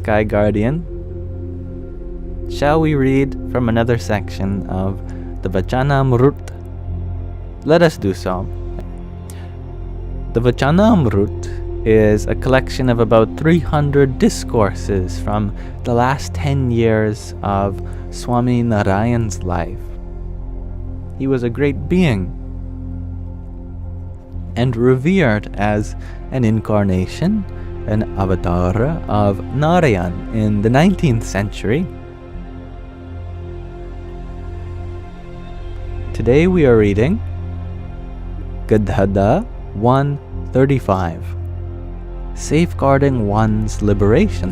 Sky Guardian, shall we read from another section of the Vachanamrut? Let us do so. The Vachanamrut is a collection of about 300 discourses from the last 10 years of Swami Narayan's life. He was a great being and revered as an incarnation, an avatar of Narayan in the 19th century. Today we are reading Gadhadā 135, Safeguarding One's Liberation.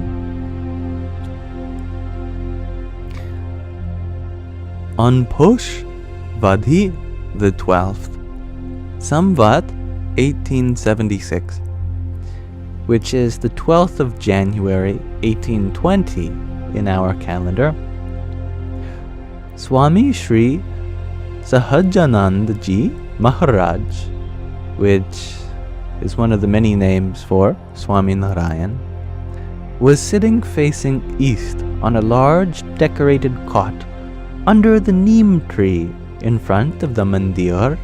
On Posh Vadhi the 12th, Samvat 1876, which is the 12th of January 1820 in our calendar, Swami Shri Sahajanand Ji Maharaj, which is one of the many names for Swami Narayan, was sitting facing east on a large decorated cot under the neem tree in front of the mandir,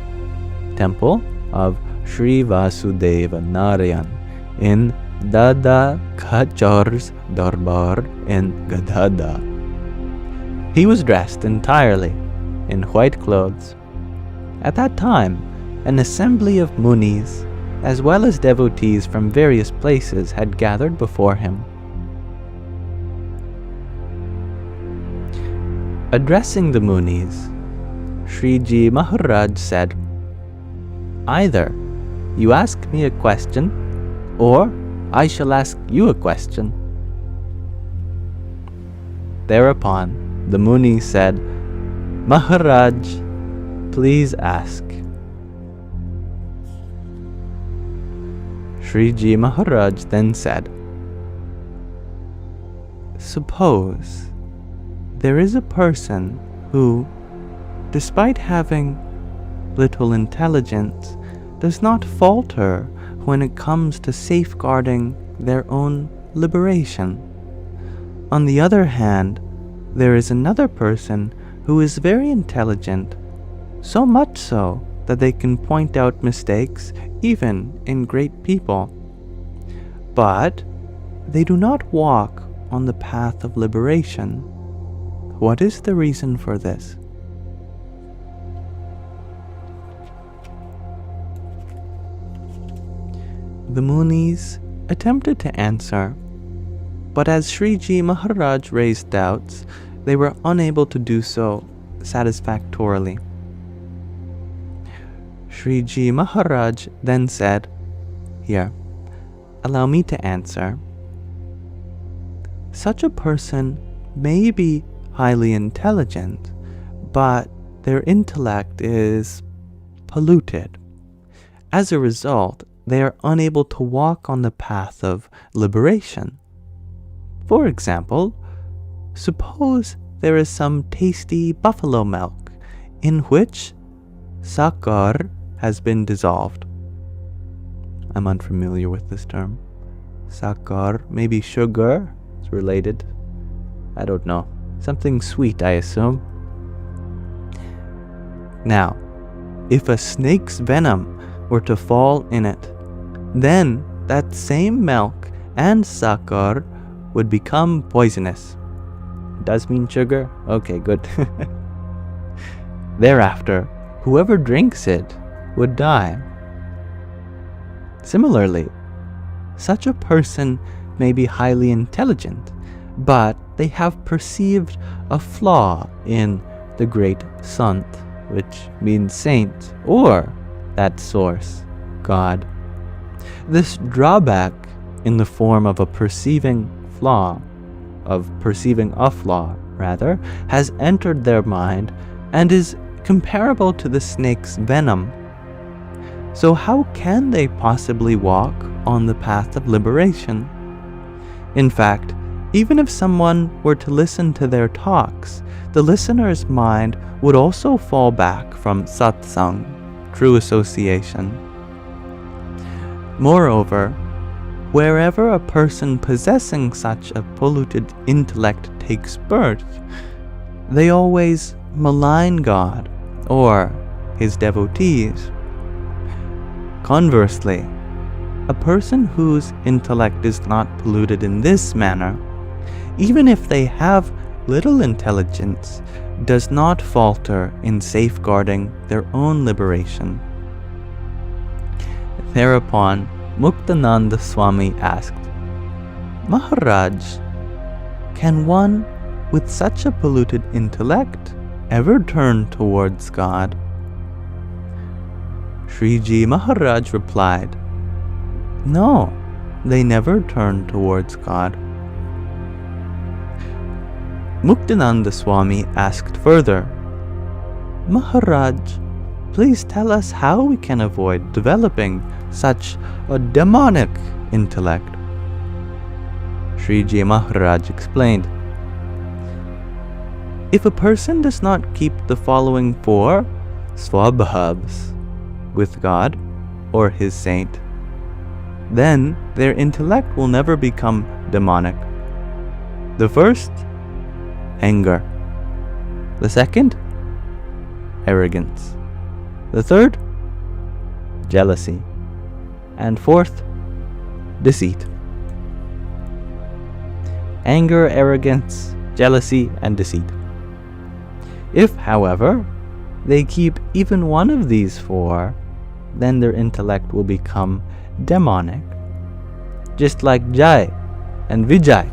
temple of Shri Vasudeva Narayan in Dada Khachar's Darbar in Gadhadā. He was dressed entirely in white clothes. At that time, an assembly of munis, as well as devotees from various places, had gathered before him. Addressing the munis, Shriji Maharaj said, "Either you ask me a question, or I shall ask you a question." Thereupon, the Muni said, "Maharaj, please ask." Shriji Maharaj then said, "Suppose there is a person who, despite having little intelligence, does not falter when it comes to safeguarding their own liberation. On the other hand, there is another person who is very intelligent, so much so that they can point out mistakes even in great people. But they do not walk on the path of liberation. What is the reason for this?" The Munis attempted to answer, but as Shriji Maharaj raised doubts, they were unable to do so satisfactorily. Shriji Maharaj then said, "Here, allow me to answer. Such a person may be highly intelligent, but their intellect is polluted. As a result, they are unable to walk on the path of liberation. For example, suppose there is some tasty buffalo milk in which sakar has been dissolved." I'm unfamiliar with this term. Sakar, maybe sugar, is related. I don't know. Something sweet, I assume. Now, if a snake's venom were to fall in it, then that same milk and sakar would become poisonous. It does mean sugar? Okay, good. Thereafter, whoever drinks it would die. Similarly, such a person may be highly intelligent, but they have perceived a flaw in the great Sant, which means saint, or that source, God. This drawback in the form of a perceiving a flaw, has entered their mind and is comparable to the snake's venom. So how can they possibly walk on the path of liberation? In fact, even if someone were to listen to their talks, the listener's mind would also fall back from satsang, true association. Moreover, wherever a person possessing such a polluted intellect takes birth, they always malign God or his devotees. Conversely, a person whose intellect is not polluted in this manner, even if they have little intelligence, does not falter in safeguarding their own liberation. Thereupon, Muktanand Swami asked, Maharaj, can one with such a polluted intellect ever turn towards God? Shriji Maharaj replied, no, they never turn towards God. Muktanand Swami asked further, Maharaj, please tell us how we can avoid developing such a demonic intellect. Shriji Maharaj explained, if a person does not keep the following 4 swabhavs with God or his saint, then their intellect will never become demonic. The first, anger. The second, arrogance. The third, jealousy. And fourth, deceit. Anger, arrogance, jealousy, and deceit. If, however, they keep even one of these 4, then their intellect will become demonic, just like Jai and Vijay,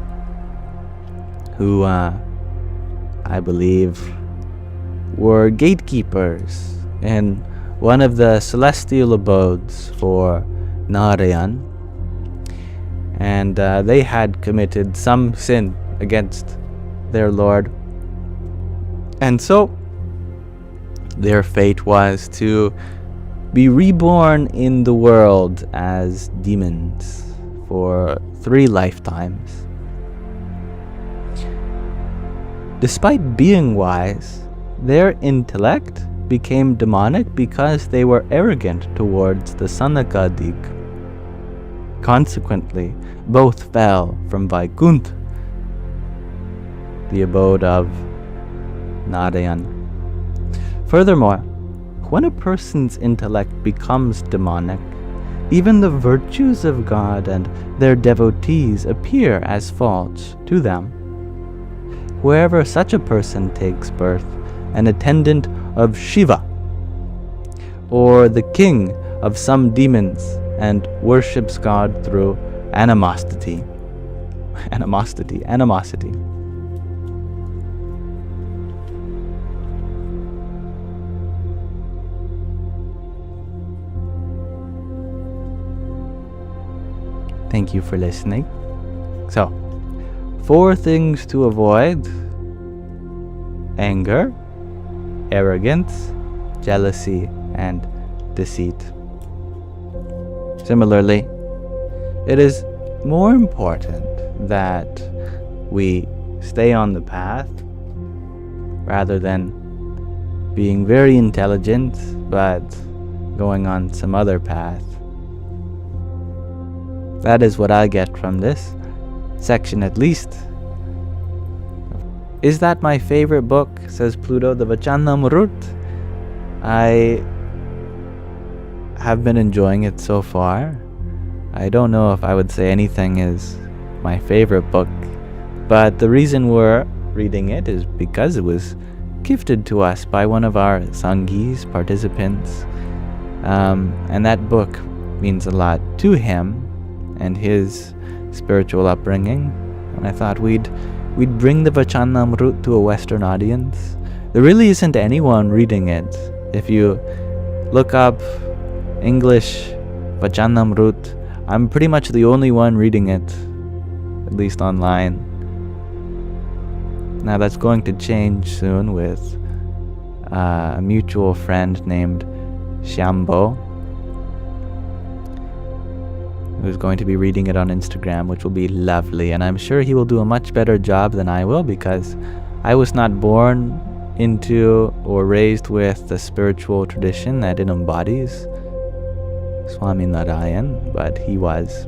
who I believe were gatekeepers in one of the celestial abodes for Narayan, and they had committed some sin against their Lord, and so their fate was to be reborn in the world as demons for 3 lifetimes. Despite being wise, their intellect became demonic because they were arrogant towards the Sanakadik. Consequently, both fell from Vaikuntha, the abode of Narayan. Furthermore, when a person's intellect becomes demonic, even the virtues of God and their devotees appear as false to them. Wherever such a person takes birth, an attendant of Shiva, or the king of some demons, and worships God through animosity. Thank you for listening. So, 4 things to avoid: anger, arrogance, jealousy, and deceit. Similarly, it is more important that we stay on the path rather than being very intelligent but going on some other path. That is what I get from this section, at least. Is that my favorite book? Says Pluto, the Vachanamrut. I have been enjoying it so far. I don't know if I would say anything is my favorite book, but the reason we're reading it is because it was gifted to us by one of our Sanghis, participants, and that book means a lot to him and his spiritual upbringing, and I thought we'd bring the Vachanamrut to a Western audience. There really isn't anyone reading it. If you look up English Vachanamrut, I'm pretty much the only one reading it, at least online. Now that's going to change soon with a mutual friend named Shambo, who's going to be reading it on Instagram, which will be lovely, and I'm sure he will do a much better job than I will, because I was not born into or raised with the spiritual tradition that it embodies, Swami Narayan, but he was.